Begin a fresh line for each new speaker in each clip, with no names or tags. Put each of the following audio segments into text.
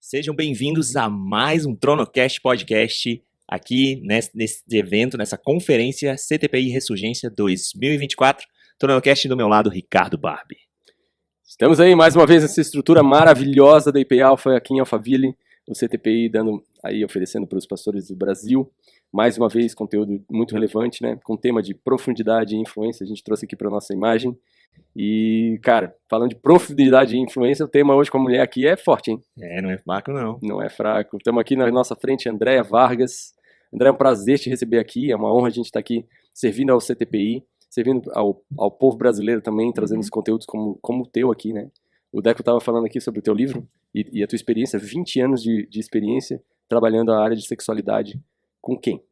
Sejam bem-vindos a mais um Tronocast Podcast aqui nesse evento, nessa conferência CTPI Ressurgência 2024. Tronocast do meu lado, Ricardo Barbi.
Estamos aí mais uma vez nessa estrutura maravilhosa da IP Alpha aqui em Alphaville, o CTPI oferecendo para os pastores do Brasil, mais uma vez conteúdo muito relevante, né, com tema de profundidade e influência, a gente trouxe aqui para nossa imagem. E, cara, falando de profundidade e influência, o tema hoje com a mulher aqui é forte, hein?
Não é fraco não.
Não é fraco. Estamos aqui na nossa frente, Andréa Vargas. Andréa, é um prazer te receber aqui, é uma honra a gente estar aqui servindo ao CTPI, servindo ao povo brasileiro também, trazendo os conteúdos como o teu aqui, né? O Deco estava falando aqui sobre o teu livro e a tua experiência, 20 anos de experiência trabalhando a área de sexualidade com quem?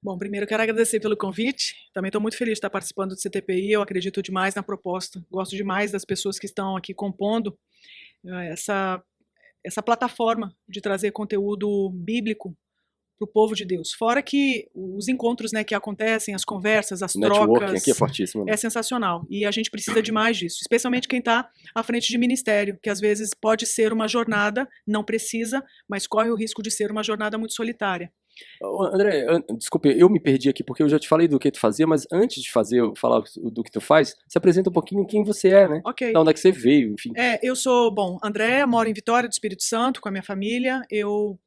Bom, primeiro eu quero agradecer pelo convite, também estou muito feliz de estar participando do CTPI, eu acredito demais na proposta, gosto demais das pessoas que estão aqui compondo essa plataforma de trazer conteúdo bíblico para o povo de Deus. Fora que os encontros, né, que acontecem, as conversas, as trocas,
aqui é fortíssimo, né?
É sensacional. E a gente precisa de mais disso, especialmente quem está à frente de ministério, que às vezes pode ser uma jornada, não precisa, mas corre o risco de ser uma jornada muito solitária.
André, desculpe, eu me perdi aqui porque eu já te falei do que tu fazia, mas antes de falar do que tu faz, se apresenta um pouquinho quem você é, né?
Ok.
Da onde é que você veio, enfim.
Eu sou, Andréa, moro em Vitória do Espírito Santo com a minha família, eu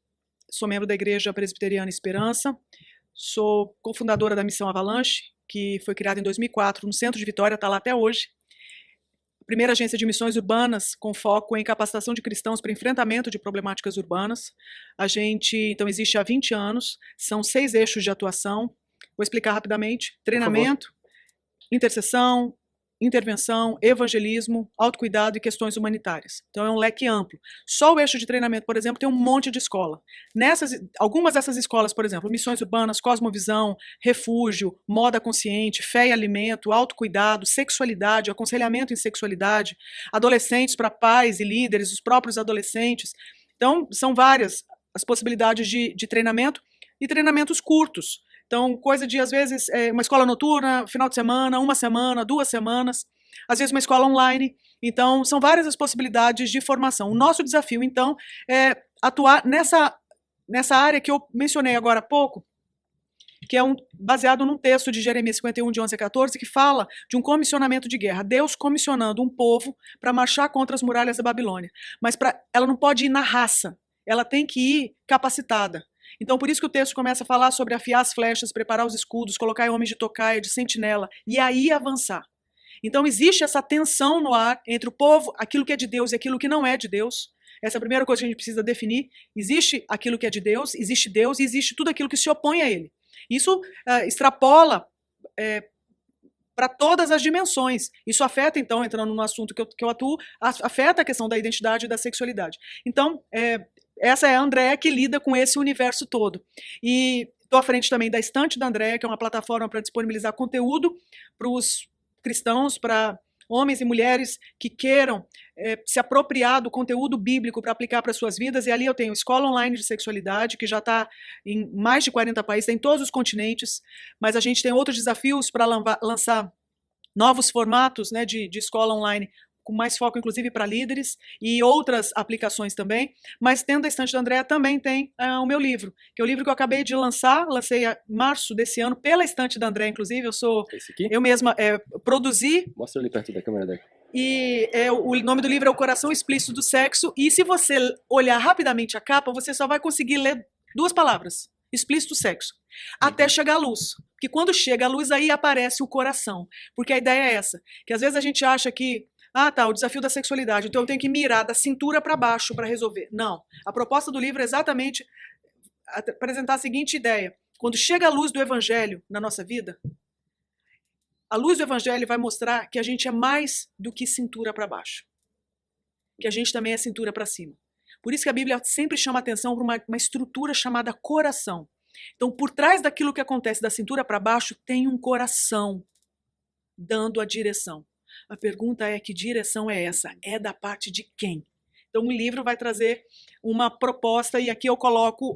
sou membro da Igreja Presbiteriana Esperança, sou cofundadora da Missão Avalanche, que foi criada em 2004 no centro de Vitória, está lá até hoje. Primeira agência de missões urbanas com foco em capacitação de cristãos para enfrentamento de problemáticas urbanas. A gente, então, existe há 20 anos, são 6 eixos de atuação. Vou explicar rapidamente. Treinamento, intercessão, intervenção, evangelismo, autocuidado e questões humanitárias. Então é um leque amplo. Só o eixo de treinamento, por exemplo, tem um monte de escola. Algumas dessas escolas, por exemplo, missões urbanas, cosmovisão, refúgio, moda consciente, fé e alimento, autocuidado, sexualidade, aconselhamento em sexualidade, adolescentes para pais e líderes, os próprios adolescentes. Então são várias as possibilidades de treinamento e treinamentos curtos. Então, coisa de, às vezes, uma escola noturna, final de semana, 1 semana, 2 semanas, às vezes uma escola online. Então, são várias as possibilidades de formação. O nosso desafio, então, é atuar nessa área que eu mencionei agora há pouco, que é baseado num texto de Jeremias 51, de 11 a 14, que fala de um comissionamento de guerra. Deus comissionando um povo para marchar contra as muralhas da Babilônia. Mas ela não pode ir na raça, ela tem que ir capacitada. Então, por isso que o texto começa a falar sobre afiar as flechas, preparar os escudos, colocar homens de tocaia, de sentinela, e aí avançar. Então, existe essa tensão no ar entre o povo, aquilo que é de Deus e aquilo que não é de Deus. Essa é a primeira coisa que a gente precisa definir. Existe aquilo que é de Deus e existe tudo aquilo que se opõe a ele. Isso extrapola para todas as dimensões. Isso afeta, então, entrando no assunto que eu atuo, afeta a questão da identidade e da sexualidade. Então, essa é a Andréa que lida com esse universo todo. E estou à frente também da Estante da Andréa, que é uma plataforma para disponibilizar conteúdo para os cristãos, para homens e mulheres que queiram se apropriar do conteúdo bíblico para aplicar para suas vidas. E ali eu tenho escola online de sexualidade, que já está em mais de 40 países, em todos os continentes, mas a gente tem outros desafios para lançar novos formatos, né, de escola online, com mais foco, inclusive, para líderes e outras aplicações também, mas dentro da Estante da Andréa também tem o meu livro, que é o livro que eu acabei de lançar, lancei em março desse ano, pela Estante da Andréa, inclusive, eu mesma produzi.
Mostra ali perto da câmera daqui.
E o nome do livro é O Coração Explícito do Sexo, e se você olhar rapidamente a capa, você só vai conseguir ler 2 palavras, explícito sexo, até chegar à luz. Porque quando chega à luz, aí aparece o coração. Porque a ideia é essa, que às vezes a gente acha que o desafio da sexualidade, então eu tenho que mirar da cintura para baixo para resolver. Não. A proposta do livro é exatamente apresentar a seguinte ideia. Quando chega a luz do evangelho na nossa vida, a luz do evangelho vai mostrar que a gente é mais do que cintura para baixo. Que a gente também é cintura para cima. Por isso que a Bíblia sempre chama atenção para uma estrutura chamada coração. Então, por trás daquilo que acontece da cintura para baixo, tem um coração dando a direção. A pergunta é: que direção é essa? É da parte de quem? Então, o livro vai trazer uma proposta, e aqui eu coloco,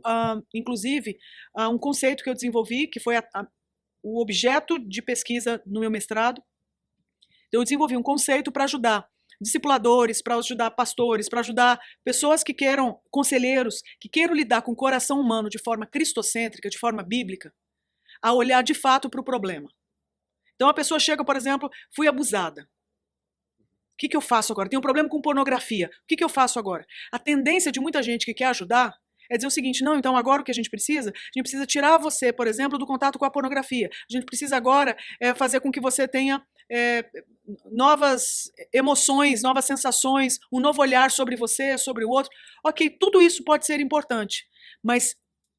inclusive, um conceito que eu desenvolvi, que foi o objeto de pesquisa no meu mestrado. Eu desenvolvi um conceito para ajudar discipuladores, para ajudar pastores, para ajudar pessoas que queiram, conselheiros, que queiram lidar com o coração humano de forma cristocêntrica, de forma bíblica, a olhar de fato para o problema. Então a pessoa chega, por exemplo, fui abusada. O que eu faço agora? Tenho um problema com pornografia. O que eu faço agora? A tendência de muita gente que quer ajudar é dizer o seguinte, não, então agora o que a gente precisa tirar você, por exemplo, do contato com a pornografia. A gente precisa agora fazer com que você tenha novas emoções, novas sensações, um novo olhar sobre você, sobre o outro. Ok, tudo isso pode ser importante, mas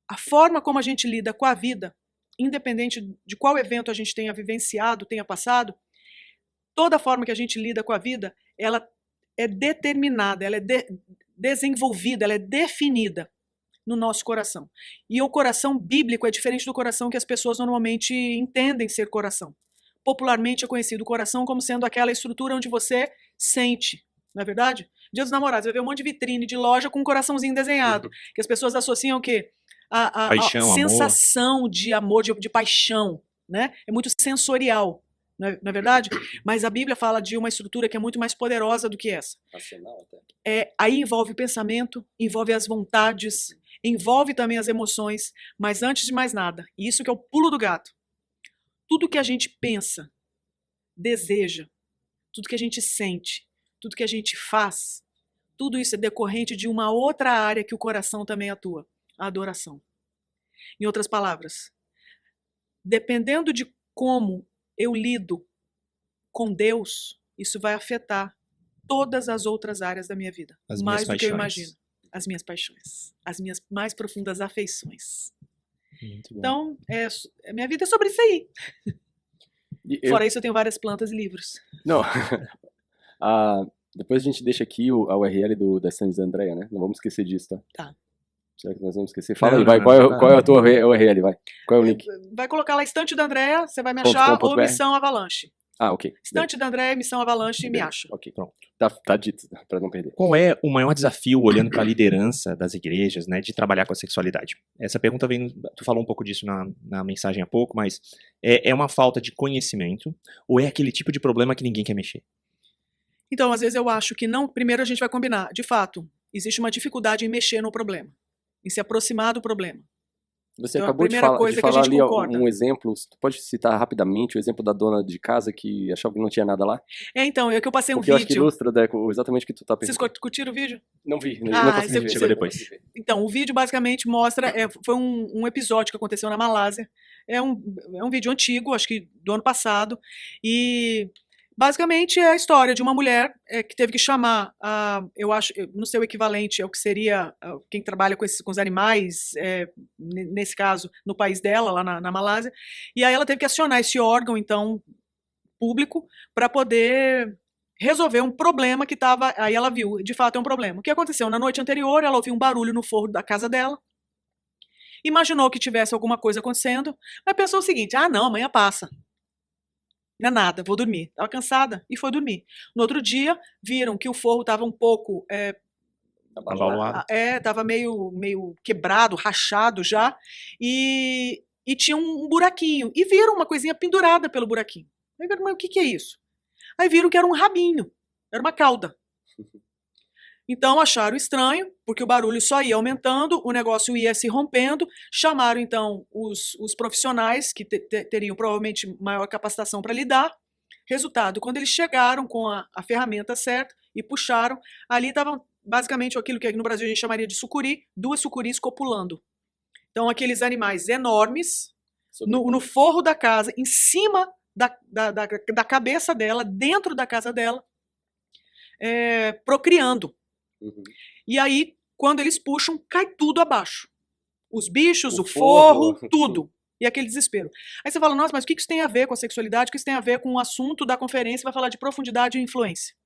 a forma como a gente lida com a vida, independente de qual evento a gente tenha vivenciado, tenha passado, toda a forma que a gente lida com a vida, ela é determinada, ela é desenvolvida, ela é definida no nosso coração. E o coração bíblico é diferente do coração que as pessoas normalmente entendem ser coração. Popularmente é conhecido o coração como sendo aquela estrutura onde você sente, não é verdade? Dia dos Namorados, vai ver um monte de vitrine de loja com um coraçãozinho desenhado, que as pessoas associam o quê?
Paixão,
a sensação de amor, de paixão, né? É muito sensorial, não é verdade? Mas a Bíblia fala de uma estrutura que é muito mais poderosa do que essa.
Racional até.
Aí envolve o pensamento, envolve as vontades, envolve também as emoções, mas antes de mais nada, e isso que é o pulo do gato, tudo que a gente pensa, deseja, tudo que a gente sente, tudo que a gente faz, tudo isso é decorrente de uma outra área que o coração também atua, a adoração. Em outras palavras, dependendo de como eu lido com Deus, isso vai afetar todas as outras áreas da minha vida, mais do que eu imagino. As minhas paixões, as minhas mais profundas afeições. Então, a minha vida é sobre isso aí. Fora isso, eu tenho várias plantas e livros.
Não. Depois a gente deixa aqui a URL da Santos Andréa, né? Não vamos esquecer disso, tá?
Tá.
Será que nós vamos esquecer? Fala aí, vai. Qual é a tua URL, vai? Qual é o link?
Vai colocar lá Estante da Andréa, você vai me achar, ou Missão Avalanche.
Ok.
Estante da Andréa, Missão Avalanche, me acha.
Ok, pronto. Tá dito, para não perder.
Qual é o maior desafio, olhando para a liderança das igrejas, né, de trabalhar com a sexualidade? Essa pergunta vem, tu falou um pouco disso na mensagem há pouco, mas é uma falta de conhecimento ou é aquele tipo de problema que ninguém quer mexer?
Então, às vezes eu acho que não, primeiro a gente vai combinar, de fato, existe uma dificuldade em mexer no problema, em se aproximar do problema.
Você
então,
acabou de falar ali um exemplo, tu pode citar rapidamente o exemplo da dona de casa que achava que não tinha nada lá?
Então, é que eu passei um
vídeo. Porque eu acho que ilustra exatamente o que tu tá pensando.
Vocês curtiram o vídeo?
Não vi, não consegui ver.
Chegou depois.
Então, o vídeo basicamente mostra, foi um episódio que aconteceu na Malásia, é um vídeo antigo, acho que do ano passado, e basicamente é a história de uma mulher que teve que chamar, eu acho, no seu equivalente, é o que seria quem trabalha com os animais, nesse caso, no país dela, lá na Malásia, e aí ela teve que acionar esse órgão, então, público, para poder resolver um problema que estava, aí ela viu, de fato é um problema. O que aconteceu? Na noite anterior, ela ouviu um barulho no forro da casa dela, imaginou que tivesse alguma coisa acontecendo, mas pensou o seguinte, não, amanhã passa. Não é nada, vou dormir. Estava cansada e foi dormir. No outro dia, viram que o forro estava um pouco... estava meio quebrado, rachado já, e tinha um buraquinho. E viram uma coisinha pendurada pelo buraquinho. Aí viram, mas o que é isso? Aí viram que era um rabinho, era uma cauda. Então acharam estranho, porque o barulho só ia aumentando, o negócio ia se rompendo, chamaram então os profissionais, que teriam provavelmente maior capacitação para lidar. Resultado, quando eles chegaram com a ferramenta certa e puxaram, ali estavam basicamente aquilo que no Brasil a gente chamaria de sucuri, 2 sucuris copulando. Então aqueles animais enormes, no forro da casa, em cima da cabeça dela, dentro da casa dela, procriando.
Uhum.
E aí, quando eles puxam, cai tudo abaixo. Os bichos, o forro, tudo. E aquele desespero. Aí você fala, nossa, mas o que isso tem a ver com a sexualidade? O que isso tem a ver com o assunto da conferência? Vai falar de profundidade e influência.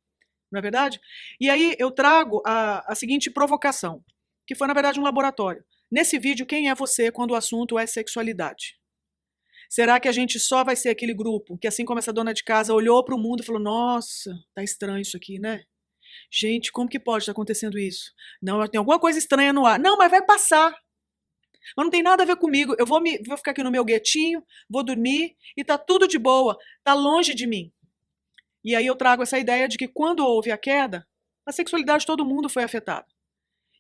Não é verdade? E aí eu trago a seguinte provocação, que foi, na verdade, um laboratório. Nesse vídeo, quem é você quando o assunto é sexualidade? Será que a gente só vai ser aquele grupo que, assim como essa dona de casa, olhou para o mundo e falou, nossa, tá estranho isso aqui, né? Gente, como que pode estar acontecendo isso? Não, tem alguma coisa estranha no ar. Não, mas vai passar. Mas não tem nada a ver comigo. Eu vou ficar aqui no meu guetinho, vou dormir e tá tudo de boa. Tá longe de mim. E aí eu trago essa ideia de que quando houve a queda, a sexualidade de todo mundo foi afetada.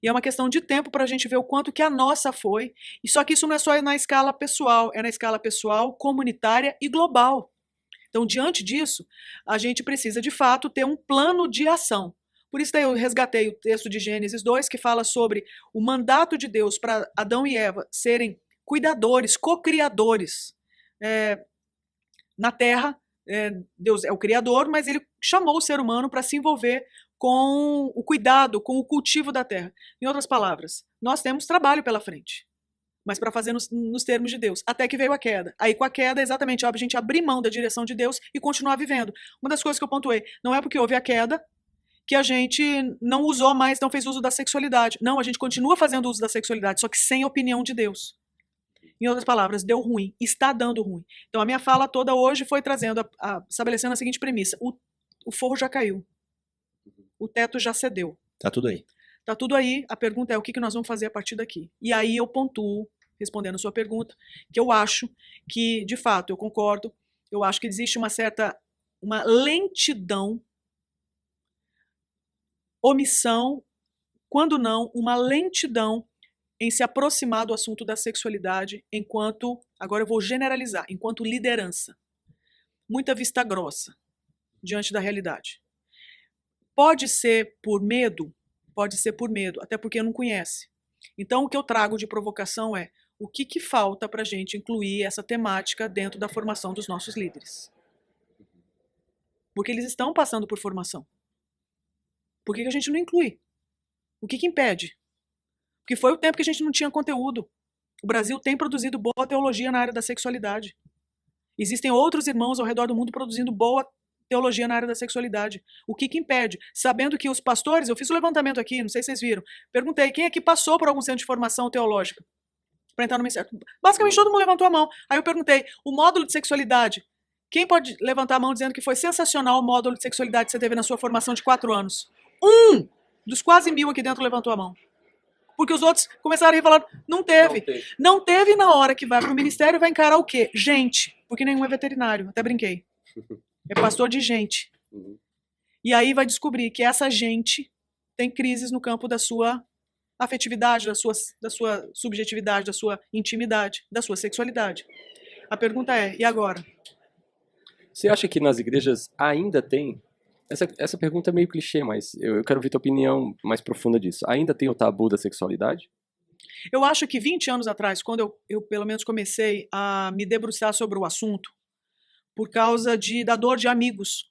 E é uma questão de tempo para a gente ver o quanto que a nossa foi. E só que isso não é só na escala pessoal, é na escala pessoal, comunitária e global. Então, diante disso, a gente precisa, de fato, ter um plano de ação. Por isso daí eu resgatei o texto de Gênesis 2, que fala sobre o mandato de Deus para Adão e Eva serem cuidadores, co-criadores na Terra. Deus é o Criador, mas ele chamou o ser humano para se envolver com o cuidado, com o cultivo da terra. Em outras palavras, nós temos trabalho pela frente, mas para fazer nos termos de Deus, até que veio a queda. Aí com a queda, exatamente, a gente abrir mão da direção de Deus e continuar vivendo. Uma das coisas que eu pontuei, não é porque houve a queda que a gente não usou mais, não fez uso da sexualidade. Não, a gente continua fazendo uso da sexualidade, só que sem opinião de Deus. Em outras palavras, deu ruim, está dando ruim. Então a minha fala toda hoje foi trazendo, estabelecendo a seguinte premissa: o forro já caiu. O teto já cedeu.
Tá tudo aí.
Tá tudo aí. A pergunta é o que nós vamos fazer a partir daqui. E aí eu pontuo, respondendo a sua pergunta, que eu acho que, de fato, eu concordo, eu acho que existe uma lentidão, omissão, quando não, uma lentidão em se aproximar do assunto da sexualidade enquanto, agora eu vou generalizar, enquanto liderança. Muita vista grossa diante da realidade. Pode ser por medo, até porque não conhece. Então, o que eu trago de provocação é o que falta para a gente incluir essa temática dentro da formação dos nossos líderes. Porque eles estão passando por formação. Por que a gente não inclui? O que impede? Porque foi o tempo que a gente não tinha conteúdo. O Brasil tem produzido boa teologia na área da sexualidade. Existem outros irmãos ao redor do mundo produzindo boa teologia na área da sexualidade. O que impede? Sabendo que os pastores, eu fiz o levantamento aqui, não sei se vocês viram, perguntei quem aqui passou por algum centro de formação teológica para entrar no ministério. Basicamente todo mundo levantou a mão. Aí eu perguntei, o módulo de sexualidade, quem pode levantar a mão dizendo que foi sensacional o módulo de sexualidade que você teve na sua formação de 4 anos? Um dos quase 1000 aqui dentro levantou a mão. Porque os outros começaram a falar, não teve. Não teve na hora que vai para o ministério, vai encarar o quê? Gente, porque nenhum é veterinário, até brinquei. É pastor de gente. E aí vai descobrir que essa gente tem crises no campo da sua afetividade, da sua subjetividade, da sua intimidade, da sua sexualidade. A pergunta é, e agora?
Você acha que nas igrejas ainda tem... Essa pergunta é meio clichê, mas eu quero ver tua opinião mais profunda disso. Ainda tem o tabu da sexualidade?
Eu acho que 20 anos atrás, quando eu pelo menos comecei a me debruçar sobre o assunto, por causa da dor de amigos,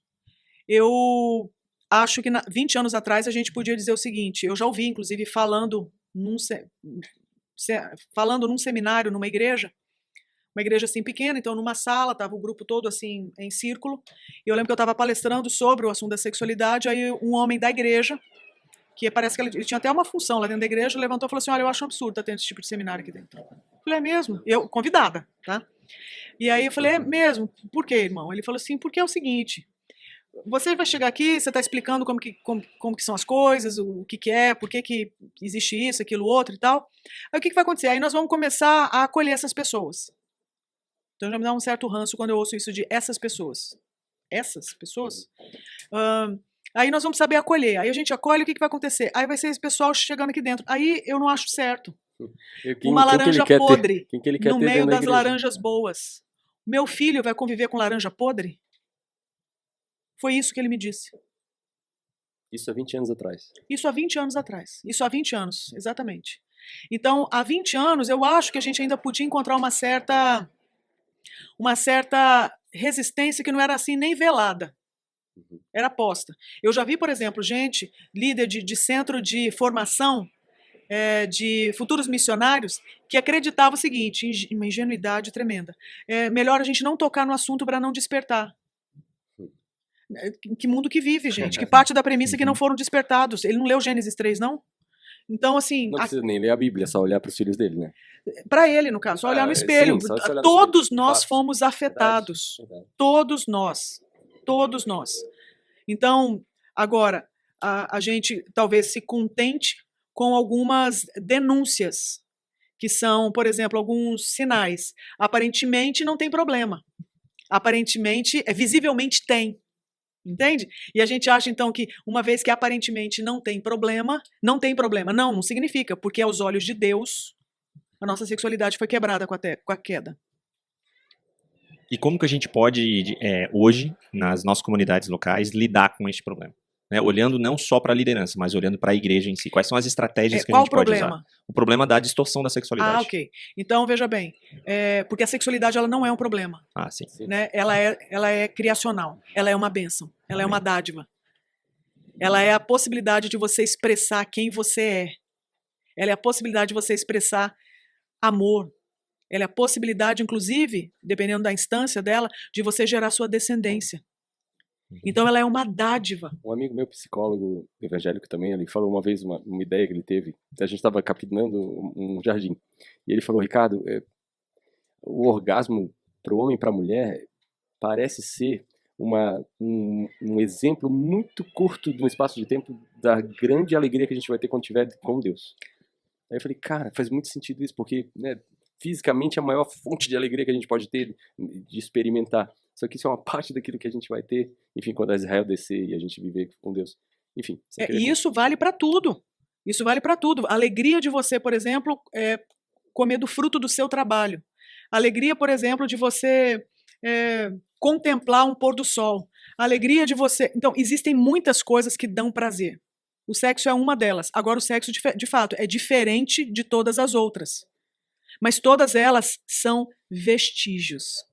eu acho que 20 anos atrás a gente podia dizer o seguinte, eu já ouvi, inclusive, falando num seminário, numa igreja, uma igreja assim pequena, então numa sala, estava o grupo todo assim em círculo, e eu lembro que eu estava palestrando sobre o assunto da sexualidade, aí um homem da igreja, que parece que ele tinha até uma função lá dentro da igreja, levantou e falou assim, olha, eu acho um absurdo estar tendo esse tipo de seminário aqui dentro. Eu falei, é mesmo? Eu, convidada, tá? E aí eu falei, é mesmo? Por quê, irmão? Ele falou assim, porque é o seguinte, você vai chegar aqui, você está explicando como que são as coisas, o que é, por que existe isso, aquilo, outro e tal. Aí o que vai acontecer? Aí nós vamos começar a acolher essas pessoas. Então já me dá um certo ranço quando eu ouço isso de essas pessoas. Essas pessoas? Aí nós vamos saber acolher. Aí a gente acolhe, o que vai acontecer? Aí vai ser esse pessoal chegando aqui dentro. Aí eu não acho certo. Uma laranja podre no meio das laranjas boas. Meu filho vai conviver com laranja podre? Foi isso que ele me disse.
Isso há 20 anos atrás.
Isso há 20 anos atrás. Isso há 20 anos, exatamente. Então, há 20 anos, eu acho que a gente ainda podia encontrar uma certa resistência que não era assim nem velada. Era posta. Eu já vi, por exemplo, gente, líder de centro de formação de futuros missionários, que acreditava o seguinte, uma ingenuidade tremenda, melhor a gente não tocar no assunto para não despertar. Que mundo que vive, gente? Que parte da premissa que não foram despertados. Ele não leu Gênesis 3, não? Então, assim...
Não precisa nem ler a Bíblia, só olhar para os filhos dele, né?
Para ele, no caso, só olhar no espelho.
Sim,
todos nós fomos afetados. Verdade. Todos nós. Todos nós. Então, agora, a gente talvez se contente com algumas denúncias, que são, por exemplo, alguns sinais. Aparentemente não tem problema. Aparentemente, visivelmente tem. Entende? E a gente acha, então, que uma vez que aparentemente não tem problema, não tem problema. Não, não significa, porque aos olhos de Deus, a nossa sexualidade foi quebrada com a queda.
E como que a gente pode, hoje, nas nossas comunidades locais, lidar com este problema? Né? Olhando não só para a liderança, mas olhando para a igreja em si. Quais são as estratégias que a
Qual
gente
o
pode usar?
problema?
O problema da distorção da sexualidade.
Ah, ok. Então, veja bem, porque a sexualidade ela não é um problema.
Ah, sim.
Né? Ela é criacional, ela é uma bênção, ela é uma dádiva. Ela é a possibilidade de você expressar quem você é. Ela é a possibilidade de você expressar amor. Ela é a possibilidade, inclusive, dependendo da instância dela, de você gerar sua descendência. Então ela é uma dádiva.
Um amigo meu, psicólogo evangélico também, ele falou uma vez uma ideia que ele teve. A gente estava capinando um jardim. E ele falou, Ricardo, o orgasmo para o homem e para a mulher parece ser um exemplo muito curto de um espaço de tempo da grande alegria que a gente vai ter quando estiver com Deus. Aí eu falei, cara, faz muito sentido isso, porque né, fisicamente é a maior fonte de alegria que a gente pode ter de experimentar. Só que isso é uma parte daquilo que a gente vai ter, enfim, quando Israel descer e a gente viver com Deus. Enfim.
E isso vale para tudo. Isso vale para tudo. A alegria de você, por exemplo, comer do fruto do seu trabalho. A alegria, por exemplo, de você contemplar um pôr do sol. A alegria de você... Então, existem muitas coisas que dão prazer. O sexo é uma delas. Agora, o sexo, de fato, é diferente de todas as outras. Mas todas elas são vestígios.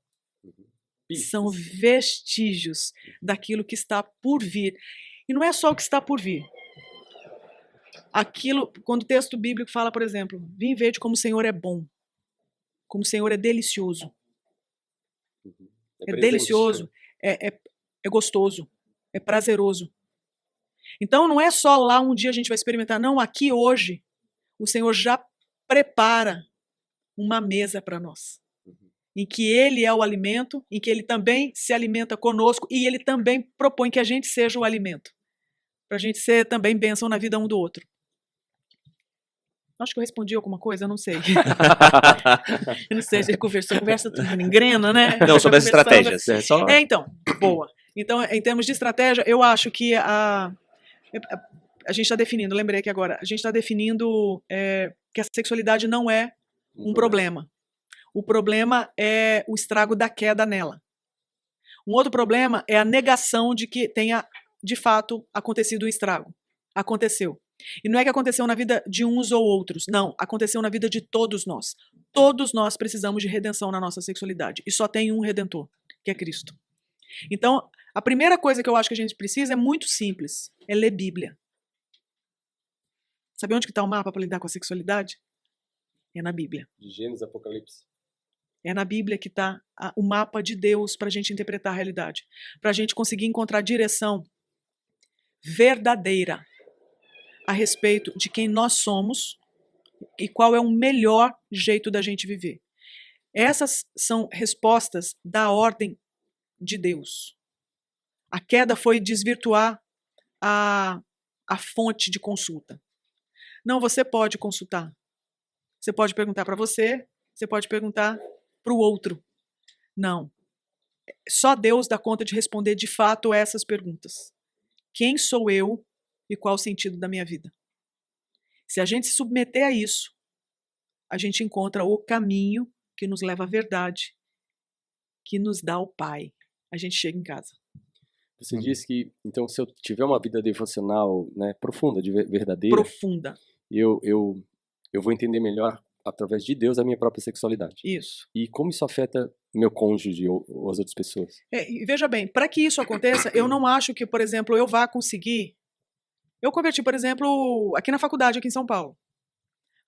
São vestígios daquilo que está por vir. E não é só o que está por vir. Aquilo, quando o texto bíblico fala, por exemplo, vim ver de como o Senhor é bom, como o Senhor é delicioso. É delicioso, é gostoso, é prazeroso. Então não é só lá um dia a gente vai experimentar, não, aqui hoje o Senhor já prepara uma mesa para nós. Em que Ele é o alimento, em que Ele também se alimenta conosco e Ele também propõe que a gente seja o alimento. Para a gente ser também bênção na vida um do outro. Acho que eu respondi alguma coisa, eu não sei. Eu não sei, a gente conversa tudo engrena, né?
Não, sobre as estratégias.
Então, boa. Então, em termos de estratégia, eu acho que a gente está definindo, lembrei aqui agora, a gente está definindo que a sexualidade não é um problema. O problema é o estrago da queda nela. Um outro problema é a negação de que tenha, de fato, acontecido o estrago. Aconteceu. E não é que aconteceu na vida de uns ou outros. Não, aconteceu na vida de todos nós. Todos nós precisamos de redenção na nossa sexualidade. E só tem um Redentor, que é Cristo. Então, a primeira coisa que eu acho que a gente precisa é muito simples. É ler Bíblia. Sabe onde que está o mapa para lidar com a sexualidade? É na Bíblia.
De Gênesis, Apocalipse.
É na Bíblia que está o mapa de Deus para a gente interpretar a realidade. Para a gente conseguir encontrar direção verdadeira a respeito de quem nós somos e qual é o melhor jeito da gente viver. Essas são respostas da ordem de Deus. A queda foi desvirtuar a fonte de consulta. Não, você pode consultar. Você pode perguntar para você pode perguntar para o outro. Não. Só Deus dá conta de responder de fato essas perguntas. Quem sou eu e qual o sentido da minha vida? Se a gente se submeter a isso, a gente encontra o caminho que nos leva à verdade, que nos dá o Pai. A gente chega em casa.
Você disse que, então, se eu tiver uma vida devocional, né, profunda, verdadeira...
Profunda.
Eu vou entender melhor, através de Deus, a minha própria sexualidade.
Isso.
E como isso afeta meu cônjuge ou as outras pessoas?
E veja bem, para que isso aconteça, eu não acho que, por exemplo, eu vá conseguir... Eu converti, por exemplo, aqui na faculdade, aqui em São Paulo.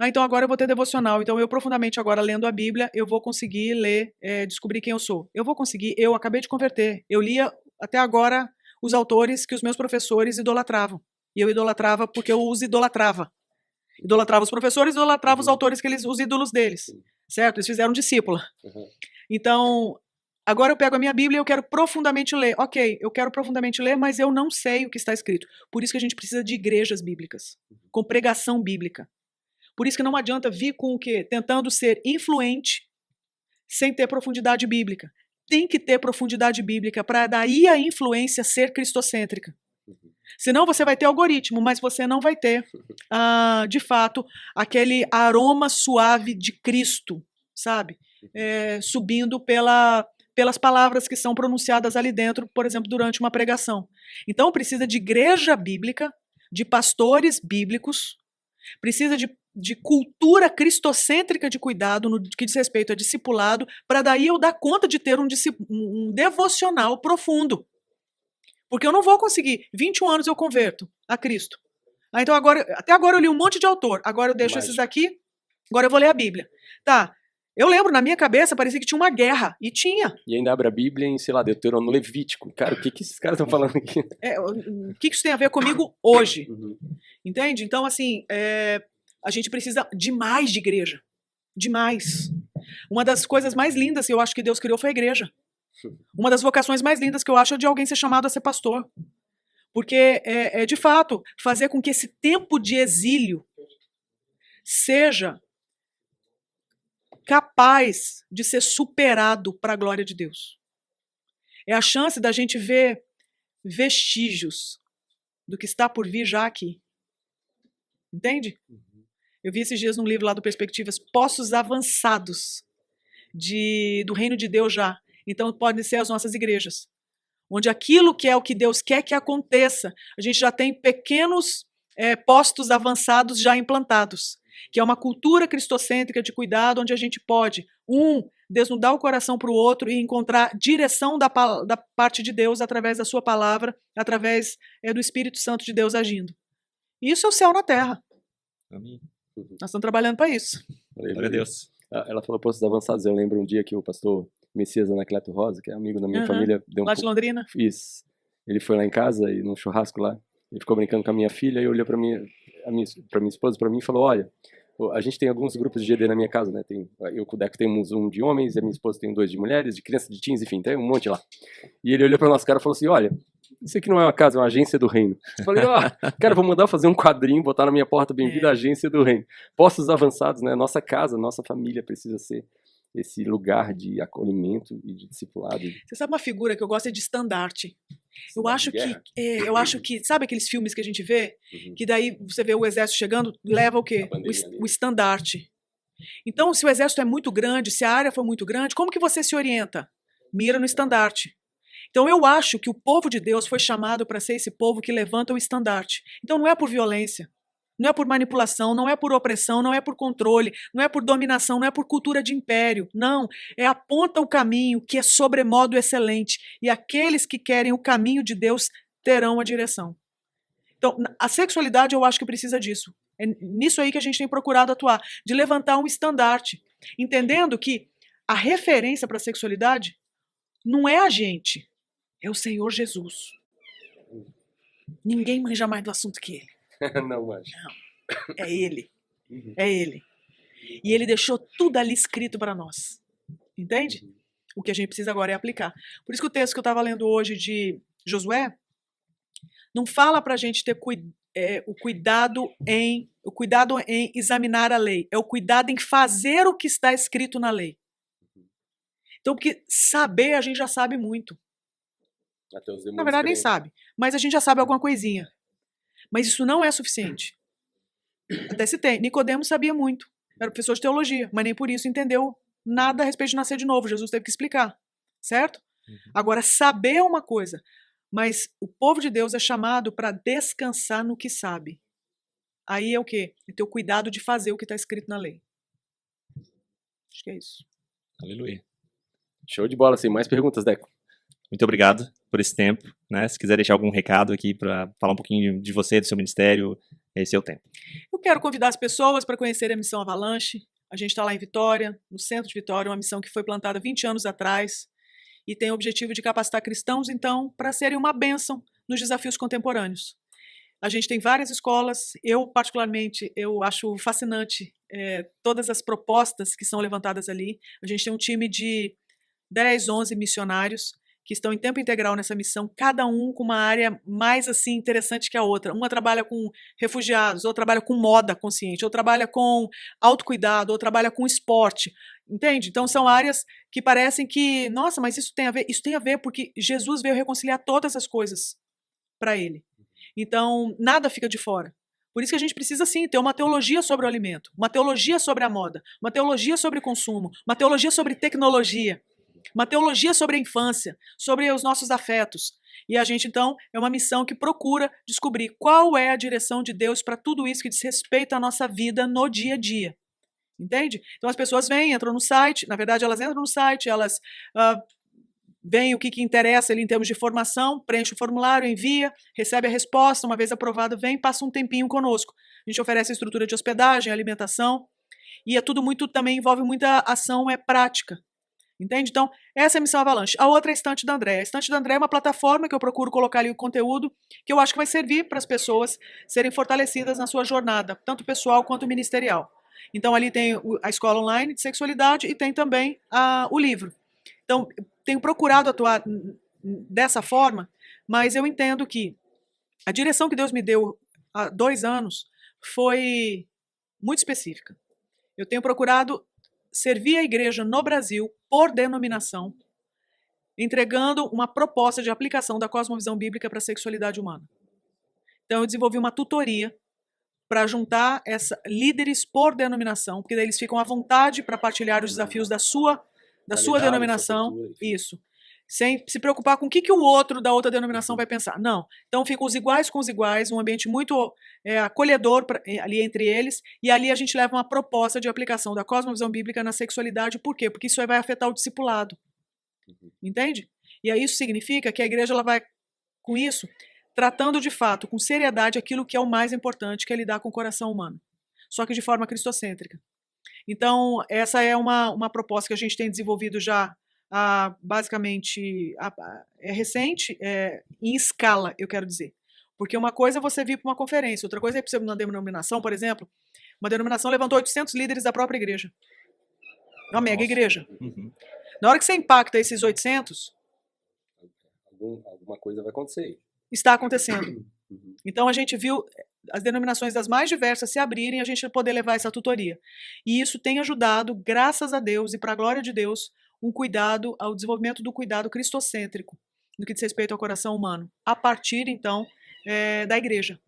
Então agora eu vou ter devocional. Então eu profundamente agora, lendo a Bíblia, eu vou conseguir ler, descobrir quem eu sou. Eu vou conseguir, eu acabei de converter. Eu lia até agora os autores que os meus professores idolatravam. E eu idolatrava porque eu os idolatrava. Idolatrava os professores, idolatrava os autores, os ídolos deles. Certo? Eles fizeram discípula. Então, agora eu pego a minha Bíblia e eu quero profundamente ler. Ok, eu quero profundamente ler, mas eu não sei o que está escrito. Por isso que a gente precisa de igrejas bíblicas, com pregação bíblica. Por isso que não adianta vir com o quê? Tentando ser influente sem ter profundidade bíblica. tem que ter profundidade bíblica para daí a influência ser cristocêntrica. Senão você vai ter algoritmo, mas você não vai ter, de fato, aquele aroma suave de Cristo, sabe? Subindo pelas palavras que são pronunciadas ali dentro, por exemplo, durante uma pregação. Então precisa de igreja bíblica, de pastores bíblicos, precisa de cultura cristocêntrica de cuidado no que diz respeito a discipulado, para daí eu dar conta de ter um devocional profundo. Porque eu não vou conseguir. 21 anos eu converto a Cristo. Então até agora eu li um monte de autor. Agora eu deixo esses aqui. Agora eu vou ler a Bíblia. Tá. Eu lembro, na minha cabeça, parecia que tinha uma guerra. E tinha.
E ainda abre a Bíblia em, sei lá, Deuteronômio Levítico. Cara, o que esses caras estão falando aqui?
O que isso tem a ver comigo hoje? Entende? Então, assim, a gente precisa demais de igreja. Demais. Uma das coisas mais lindas que eu acho que Deus criou foi a igreja. Uma das vocações mais lindas que eu acho é de alguém ser chamado a ser pastor. Porque de fato, fazer com que esse tempo de exílio seja capaz de ser superado para a glória de Deus. É a chance da gente ver vestígios do que está por vir já aqui. Entende? Eu vi esses dias num livro lá do Perspectivas, postos avançados do reino de Deus já. Então podem ser as nossas igrejas, onde aquilo que é o que Deus quer que aconteça, a gente já tem pequenos postos avançados já implantados, que é uma cultura cristocêntrica de cuidado, onde a gente pode, desnudar o coração para o outro e encontrar direção da parte de Deus através da sua palavra, através do Espírito Santo de Deus agindo. Isso é o céu na terra.
Amém.
Nós estamos trabalhando para isso.
Glória a Deus.
Ela falou postos avançados. Eu lembro um dia que o pastor Messias Anacleto Rosa, que é amigo da minha família, deu
lá de Londrina?
Isso. Ele foi lá em casa e num churrasco lá, ele ficou brincando com a minha filha e olhou para minha esposa, para mim e falou: olha, a gente tem alguns grupos de GD na minha casa, né? Eu com o Deco temos um de homens, e a minha esposa tem 2 de mulheres, de crianças, de teens, enfim, tem um monte lá. E ele olhou para nossa cara e falou assim: olha, isso aqui não é uma casa, é uma agência do reino. Eu falei: cara, vou mandar fazer um quadrinho, botar na minha porta, bem-vindo à agência do reino. Postos avançados, né? Nossa casa, nossa família precisa ser esse lugar de acolhimento e de discipulado.
Você sabe uma figura que eu gosto de estandarte. Eu acho que, sabe aqueles filmes que a gente vê? Que daí você vê o exército chegando, leva o quê? O estandarte. Então, se o exército é muito grande, se a área for muito grande, como que você se orienta? Mira no estandarte. Então, eu acho que o povo de Deus foi chamado para ser esse povo que levanta o estandarte. Então, não é por violência, não é por manipulação, não é por opressão, não é por controle, não é por dominação, não é por cultura de império. Não, aponta o caminho que é sobremodo excelente. E aqueles que querem o caminho de Deus terão a direção. Então, a sexualidade eu acho que precisa disso. É nisso aí que a gente tem procurado atuar, de levantar um estandarte, entendendo que a referência para a sexualidade não é a gente, é o Senhor Jesus. Ninguém manja mais do assunto que ele.
Não, mas...
Não, é ele. É ele. E ele deixou tudo ali escrito para nós. Entende? O que a gente precisa agora é aplicar. Por isso que o texto que eu estava lendo hoje de Josué não fala para a gente ter o cuidado em examinar a lei. É o cuidado em fazer o que está escrito na lei. Então, porque saber, a gente já sabe muito. Na verdade, nem sabe. Mas a gente já sabe alguma coisinha. Mas isso não é suficiente. Até se tem. Nicodemo sabia muito. Era professor de teologia, mas nem por isso entendeu nada a respeito de nascer de novo. Jesus teve que explicar. Certo? Agora, saber é uma coisa. Mas o povo de Deus é chamado para descansar no que sabe. Aí é o quê? É ter o cuidado de fazer o que está escrito na lei. Acho que é isso.
Aleluia.
Show de bola. Sem mais perguntas, Deco?
Muito obrigado por esse tempo, né? Se quiser deixar algum recado aqui para falar um pouquinho de você, do seu ministério, esse é o tempo.
Eu quero convidar as pessoas para conhecerem a Missão Avalanche. A gente está lá em Vitória, no centro de Vitória, uma missão que foi plantada 20 anos atrás e tem o objetivo de capacitar cristãos, então, para serem uma bênção nos desafios contemporâneos. A gente tem várias escolas, eu particularmente, eu acho fascinante todas as propostas que são levantadas ali. A gente tem um time de 10, 11 missionários que estão em tempo integral nessa missão, cada um com uma área mais assim interessante que a outra. Uma trabalha com refugiados, outra trabalha com moda consciente, outra trabalha com autocuidado, outra trabalha com esporte, entende? Então são áreas que parecem que, nossa, mas isso tem a ver? Isso tem a ver porque Jesus veio reconciliar todas as coisas para ele. Então nada fica de fora. Por isso que a gente precisa, sim, ter uma teologia sobre o alimento, uma teologia sobre a moda, uma teologia sobre o consumo, uma teologia sobre tecnologia, uma teologia sobre a infância, sobre os nossos afetos. E a gente, então, é uma missão que procura descobrir qual é a direção de Deus para tudo isso que diz respeito à nossa vida no dia a dia. Entende? Então as pessoas vêm, entram no site, na verdade elas entram no site, elas veem o que interessa ali em termos de formação, preenche o formulário, envia, recebe a resposta, uma vez aprovado, vem, passa um tempinho conosco. A gente oferece a estrutura de hospedagem, alimentação, e é tudo muito, também envolve muita ação prática. Entende? Então, essa é a missão Avalanche. A outra é a Estante da Andréa. A Estante da Andréa é uma plataforma que eu procuro colocar ali o conteúdo que eu acho que vai servir para as pessoas serem fortalecidas na sua jornada, tanto pessoal quanto ministerial. Então, ali tem a escola online de sexualidade e tem também o livro. Então, tenho procurado atuar dessa forma, mas eu entendo que a direção que Deus me deu há 2 anos foi muito específica. Eu tenho procurado servir a igreja no Brasil, por denominação, entregando uma proposta de aplicação da cosmovisão bíblica para a sexualidade humana. Então, eu desenvolvi uma tutoria para juntar líderes por denominação, porque daí eles ficam à vontade para partilhar os desafios da sua denominação, isso, sem se preocupar com o que o outro da outra denominação vai pensar. Não, então ficam os iguais com os iguais, um ambiente muito acolhedor ali entre eles, e ali a gente leva uma proposta de aplicação da cosmovisão bíblica na sexualidade. Por quê? Porque isso aí vai afetar o discipulado. Entende? E aí isso significa que a igreja ela vai, com isso, tratando de fato, com seriedade, aquilo que é o mais importante, que é lidar com o coração humano, só que de forma cristocêntrica. Então, essa é uma proposta que a gente tem desenvolvido já basicamente é recente, em escala, eu quero dizer. Porque uma coisa é você vir para uma conferência, outra coisa é para uma denominação, por exemplo. Uma denominação levantou 800 líderes da própria igreja. É uma mega igreja.
Uhum.
Na hora que você impacta esses 800...
alguma coisa vai acontecer.
Está acontecendo. Então a gente viu as denominações das mais diversas se abrirem e a gente poder levar essa tutoria. E isso tem ajudado, graças a Deus e para a glória de Deus, ao desenvolvimento do cuidado cristocêntrico, no que diz respeito ao coração humano, a partir, então, da igreja,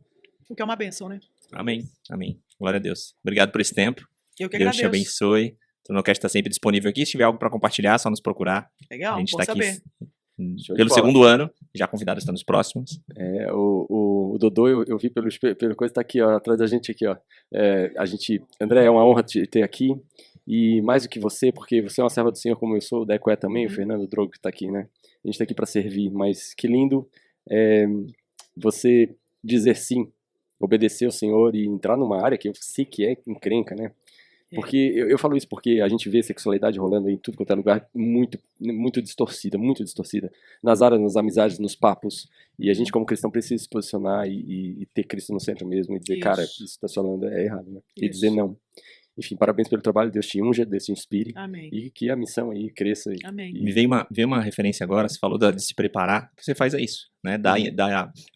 o que é uma bênção, né?
Amém, amém. Glória a Deus. Obrigado por esse tempo.
Eu que
Deus
agradeço.
te abençoe. O Tronocast está sempre disponível aqui. Se tiver algo para compartilhar, é só nos procurar.
Legal,
a gente
bom
está aqui
saber.
pelo segundo ano, já convidado está nos próximos.
O Dodô, eu vi pelo coisa, tá aqui, ó, atrás da gente aqui, ó. André, é uma honra te ter aqui, e mais do que você, porque você é uma serva do Senhor, como eu sou, o Deco é também, o Fernando Drogo que tá aqui, né? A gente tá aqui para servir, mas que lindo você dizer sim, obedecer ao Senhor e entrar numa área que eu sei que é encrenca, né? Porque eu falo isso porque a gente vê sexualidade rolando em tudo quanto é lugar muito distorcida, nas áreas, nas amizades, nos papos, e a gente como cristão precisa se posicionar e ter Cristo no centro mesmo e dizer, cara, isso que você está falando é errado, né? E dizer não. Enfim, parabéns pelo trabalho, Deus te unja, Deus te inspire.
Amém.
E que a missão aí cresça.
Amém.
Me veio uma referência agora, você falou de se preparar, o que você faz é isso, né? Dá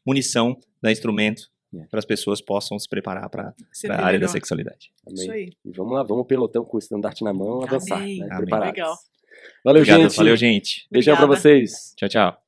munição, dá instrumento, para as pessoas possam se preparar para a área da sexualidade.
Amém.
Isso aí.
E vamos lá, vamos pelotão com o estandarte na mão avançar, né?
Amém.
Preparados.
Legal.
Valeu,
Obrigado,
gente.
valeu, gente.
Beijão para vocês.
Tchau, tchau.